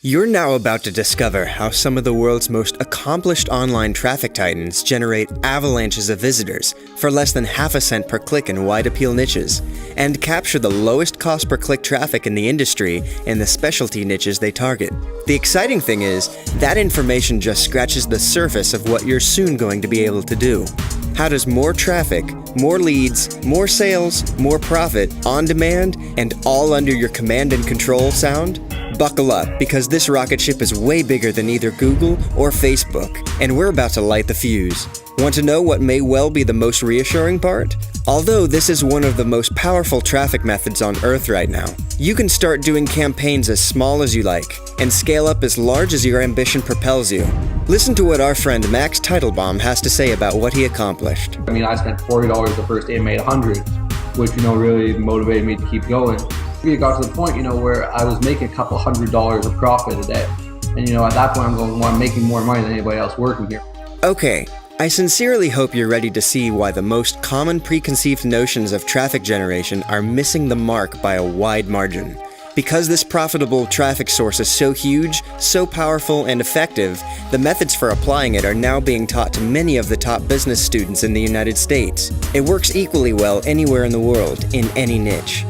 You're now about to discover how some of the world's most accomplished online traffic titans generate avalanches of visitors for less than half a cent per click in wide appeal niches, and capture the lowest cost per click traffic in the industry in the specialty niches they target. The exciting thing is, that information just scratches the surface of what you're soon going to be able to do. How does more traffic, more leads, more sales, more profit, on demand, and all under your command and control sound? Buckle up, because this rocket ship is way bigger than either Google or Facebook, and we're about to light the fuse. Want to know what may well be the most reassuring part? Although this is one of the most powerful traffic methods on Earth right now, you can start doing campaigns as small as you like, and scale up as large as your ambition propels you. Listen to what our friend Max Teitelbaum has to say about what he accomplished. I spent $40 the first day and made $100, which, really motivated me to keep going. It got to the point, where I was making a couple $100 of profit a day. And, at that point I'm going, well, I'm making more money than anybody else working here. Okay, I sincerely hope you're ready to see why the most common preconceived notions of traffic generation are missing the mark by a wide margin. Because this profitable traffic source is so huge, so powerful and effective, the methods for applying it are now being taught to many of the top business students in the United States. It works equally well anywhere in the world, in any niche.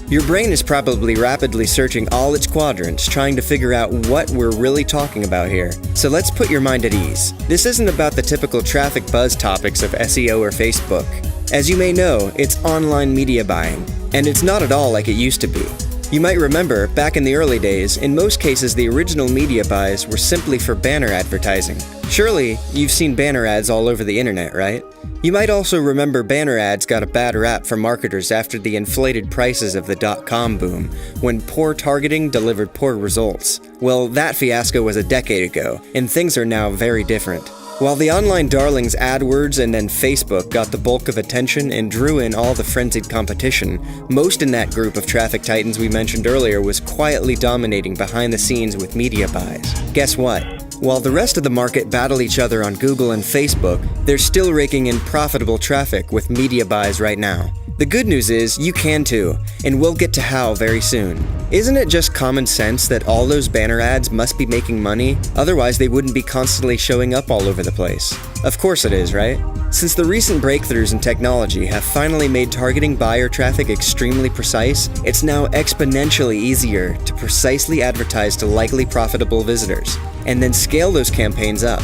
Your brain is probably rapidly searching all its quadrants, trying to figure out what we're really talking about here. So let's put your mind at ease. This isn't about the typical traffic buzz topics of SEO or Facebook. As you may know, it's online media buying, and it's not at all like it used to be. You might remember, back in the early days, in most cases the original media buys were simply for banner advertising. Surely, you've seen banner ads all over the internet, right? You might also remember banner ads got a bad rap for marketers after the inflated prices of the .com boom, when poor targeting delivered poor results. Well, that fiasco was a decade ago, and things are now very different. While the online darlings AdWords and then Facebook got the bulk of attention and drew in all the frenzied competition, most in that group of traffic titans we mentioned earlier was quietly dominating behind the scenes with media buys. Guess what? While the rest of the market battle each other on Google and Facebook, they're still raking in profitable traffic with media buys right now. The good news is, you can too, and we'll get to how very soon. Isn't it just common sense that all those banner ads must be making money? Otherwise they wouldn't be constantly showing up all over the place. Of course it is, right? Since the recent breakthroughs in technology have finally made targeting buyer traffic extremely precise, it's now exponentially easier to precisely advertise to likely profitable visitors, and then scale those campaigns up.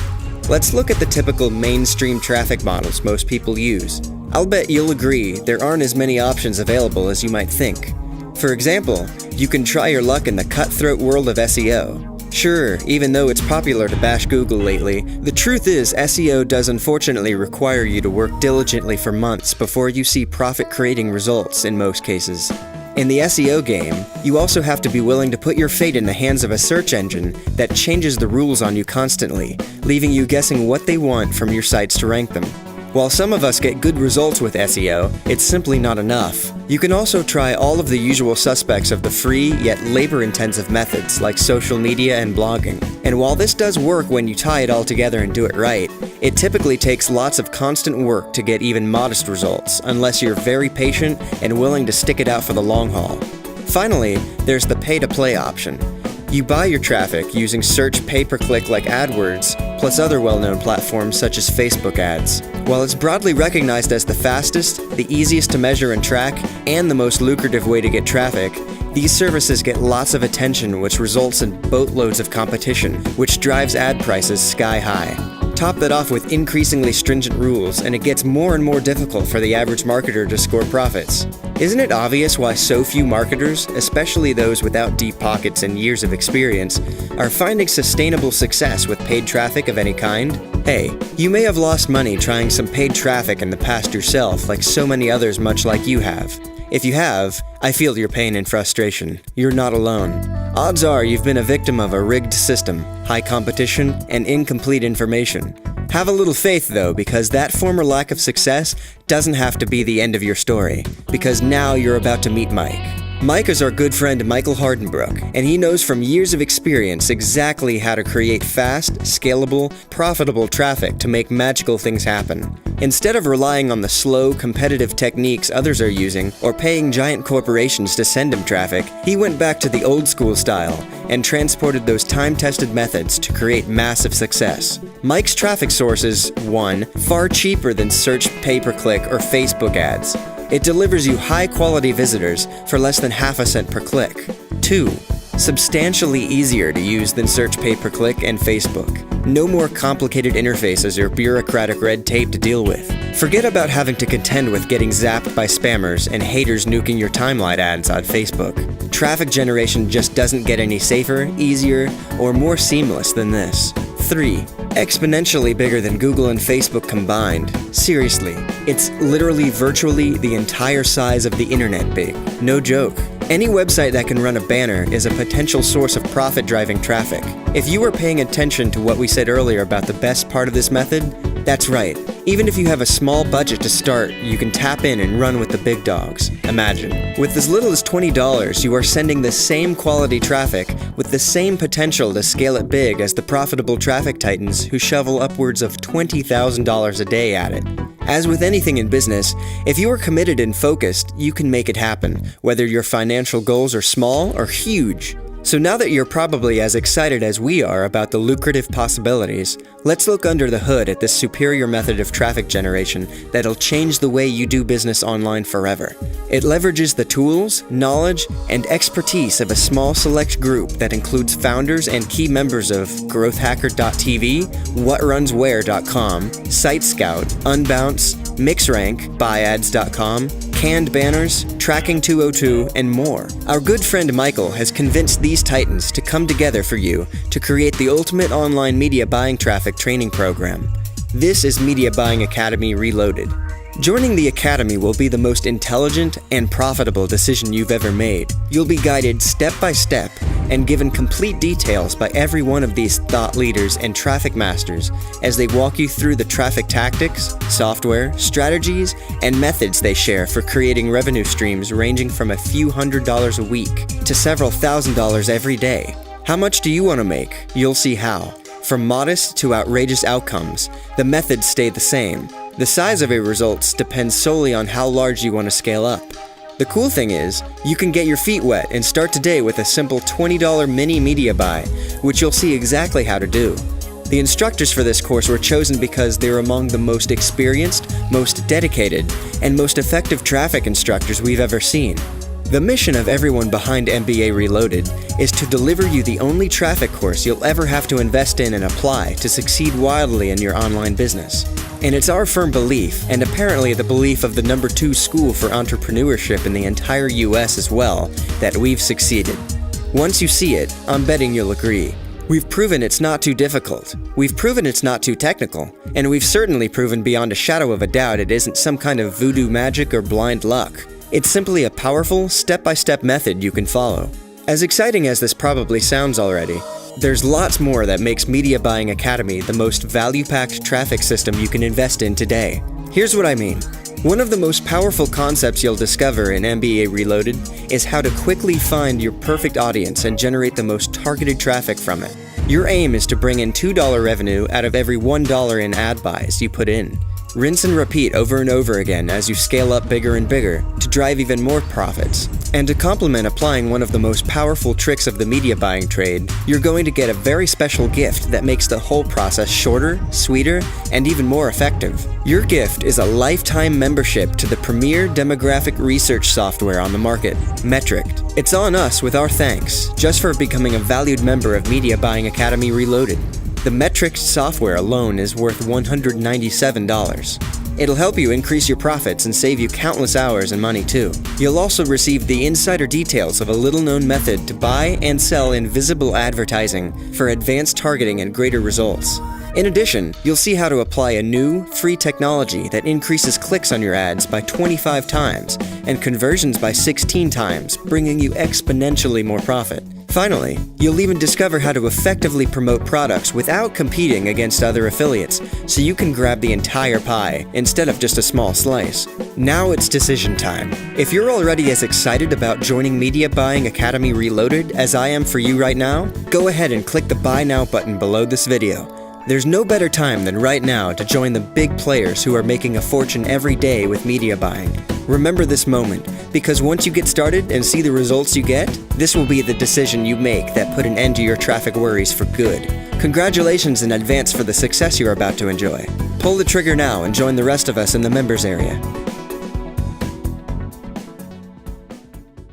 Let's look at the typical mainstream traffic models most people use. I'll bet you'll agree there aren't as many options available as you might think. For example, you can try your luck in the cutthroat world of SEO. Sure, even though it's popular to bash Google lately, the truth is SEO does unfortunately require you to work diligently for months before you see profit-creating results in most cases. In the SEO game, you also have to be willing to put your fate in the hands of a search engine that changes the rules on you constantly, leaving you guessing what they want from your sites to rank them. While some of us get good results with SEO, it's simply not enough. You can also try all of the usual suspects of the free yet labor-intensive methods like social media and blogging. And while this does work when you tie it all together and do it right, it typically takes lots of constant work to get even modest results, unless you're very patient and willing to stick it out for the long haul. Finally, there's the pay-to-play option. You buy your traffic using search pay-per-click like AdWords, plus other well-known platforms such as Facebook ads. While it's broadly recognized as the fastest, the easiest to measure and track, and the most lucrative way to get traffic, these services get lots of attention, which results in boatloads of competition, which drives ad prices sky high. Top that off with increasingly stringent rules, and it gets more and more difficult for the average marketer to score profits. Isn't it obvious why so few marketers, especially those without deep pockets and years of experience, are finding sustainable success with paid traffic of any kind? Hey, you may have lost money trying some paid traffic in the past yourself, like so many others much like you have. If you have, I feel your pain and frustration. You're not alone. Odds are you've been a victim of a rigged system, high competition, and incomplete information. Have a little faith though, because that former lack of success doesn't have to be the end of your story, because now you're about to meet Mike. Mike is our good friend Michael Hardenbrook, and he knows from years of experience exactly how to create fast, scalable, profitable traffic to make magical things happen. Instead of relying on the slow, competitive techniques others are using or paying giant corporations to send him traffic, he went back to the old school style and transported those time-tested methods to create massive success. Mike's traffic source is 1. Far cheaper than search, pay-per-click, or Facebook ads. It delivers you high-quality visitors for less than half a cent per click. 2. Substantially easier to use than search, pay-per-click, and Facebook. No more complicated interfaces or bureaucratic red tape to deal with. Forget about having to contend with getting zapped by spammers and haters nuking your timeline ads on Facebook. Traffic generation just doesn't get any safer, easier, or more seamless than this. 3. Exponentially bigger than Google and Facebook combined. Seriously, it's literally virtually the entire size of the internet big. No joke. Any website that can run a banner is a potential source of profit-driving traffic. If you were paying attention to what we said earlier about the best part of this method, that's right. Even if you have a small budget to start, you can tap in and run with the big dogs. Imagine, with as little as $20, you are sending the same quality traffic with the same potential to scale it big as the profitable traffic titans who shovel upwards of $20,000 a day at it. As with anything in business, if you are committed and focused, you can make it happen, whether your financial goals are small or huge. So now that you're probably as excited as we are about the lucrative possibilities, let's look under the hood at this superior method of traffic generation that'll change the way you do business online forever. It leverages the tools, knowledge, and expertise of a small select group that includes founders and key members of GrowthHacker.tv, WhatRunsWhere.com, SiteScout, Unbounce, MixRank, BuyAds.com, Canned Banners, Tracking 202, and more. Our good friend Michael has convinced these titans to come together for you to create the ultimate online media buying traffic training program. This is Media Buying Academy Reloaded. Joining the Academy will be the most intelligent and profitable decision you've ever made. You'll be guided step by step and given complete details by every one of these thought leaders and traffic masters as they walk you through the traffic tactics, software, strategies, and methods they share for creating revenue streams ranging from a few $100s a week to several $1,000s every day. How much do you want to make? You'll see how. From modest to outrageous outcomes, the methods stay the same. The size of your results depends solely on how large you want to scale up. The cool thing is, you can get your feet wet and start today with a simple $20 mini media buy, which you'll see exactly how to do. The instructors for this course were chosen because they're among the most experienced, most dedicated, and most effective traffic instructors we've ever seen. The mission of everyone behind MBA Reloaded is to deliver you the only traffic course you'll ever have to invest in and apply to succeed wildly in your online business. And it's our firm belief, and apparently the belief of the #2 school for entrepreneurship in the entire US as well, that we've succeeded. Once you see it, I'm betting you'll agree. We've proven it's not too difficult. We've proven it's not too technical. And we've certainly proven beyond a shadow of a doubt it isn't some kind of voodoo magic or blind luck. It's simply a powerful, step-by-step method you can follow. As exciting as this probably sounds already, there's lots more that makes Media Buying Academy the most value-packed traffic system you can invest in today. Here's what I mean. One of the most powerful concepts you'll discover in MBA Reloaded is how to quickly find your perfect audience and generate the most targeted traffic from it. Your aim is to bring in $2 revenue out of every $1 in ad buys you put in. Rinse and repeat over and over again as you scale up bigger and bigger to drive even more profits. And to complement applying one of the most powerful tricks of the media buying trade, you're going to get a very special gift that makes the whole process shorter, sweeter, and even more effective. Your gift is a lifetime membership to the premier demographic research software on the market, Metrict. It's on us with our thanks, just for becoming a valued member of Media Buying Academy Reloaded. The Metrict software alone is worth $197. It'll help you increase your profits and save you countless hours and money too. You'll also receive the insider details of a little-known method to buy and sell invisible advertising for advanced targeting and greater results. In addition, you'll see how to apply a new, free technology that increases clicks on your ads by 25 times and conversions by 16 times, bringing you exponentially more profit. Finally, you'll even discover how to effectively promote products without competing against other affiliates, so you can grab the entire pie instead of just a small slice. Now it's decision time. If you're already as excited about joining Media Buying Academy Reloaded as I am for you right now, go ahead and click the Buy Now button below this video. There's no better time than right now to join the big players who are making a fortune every day with media buying. Remember this moment, because once you get started and see the results you get, this will be the decision you make that put an end to your traffic worries for good. Congratulations in advance for the success you're about to enjoy. Pull the trigger now and join the rest of us in the members area.